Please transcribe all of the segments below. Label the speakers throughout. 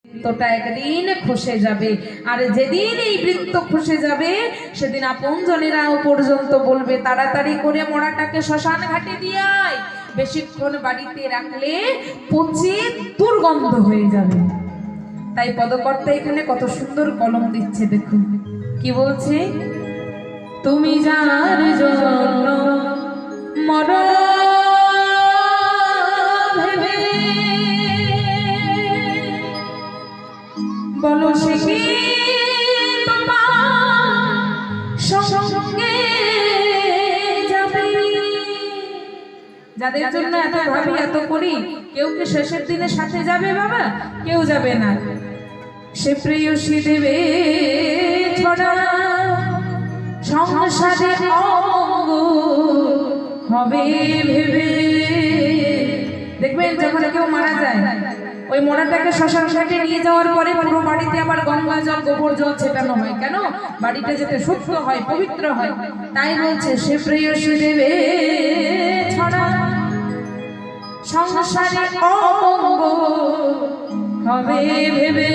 Speaker 1: বৃত্তটা একদিন খসে যাবে, আর যেদিন এই বৃত্ত খসে যাবে সেদিন আপনজনেরাও পর্যন্ত বলবে তাড়াতাড়ি করে মরাটাকে শ্মশান ঘাটে দিয়ে আয়, বেশিক্ষণ বাড়িতে রাখলে পচে দুর্গন্ধ হয়ে যাবে। তাই পদকর্তা এখানে কত সুন্দর কলম দিচ্ছে, দেখুন কি বলছে, তুমি যার জন্য মরো বলো সে কি তোমার সঙ্গে যাবে। যাদের জন্য এত ভাবি এত করি, কেউ কি শেষের দিনে সাথে যাবে বাবা? কেউ যাবে না। সে প্রেয়সী দেবে ছড়া সংসারে অঙ্গ হবে ভেবে। দেখবেন যখন কেউ মারা যায়, ওই মরাটাকে শ্মশান ঘাটে নিয়ে যাওয়ার পরে পুরো বাড়িতে আবার গঙ্গা জল গোবর জল ছেটানো হয়। কেন? বাড়িটা যাতে শুদ্ধ হয়, পবিত্র হয়। তাই বলছে সে প্রেয়সী দেবে ছড়া সংসারে অঙ্গ হবে ভেবে।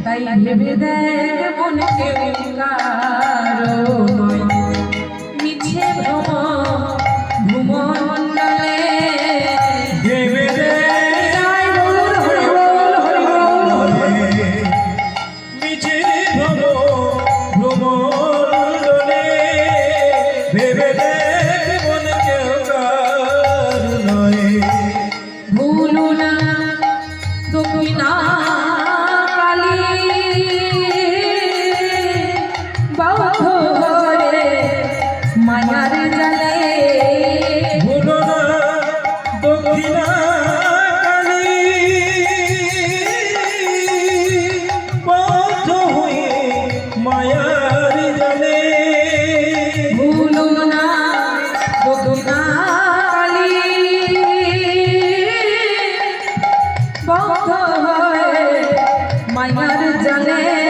Speaker 1: তাই ভেবে দেখ মনে কেউ কারো মিছে ভ্রম ভ্রমণ্ডলে মায়ার জালে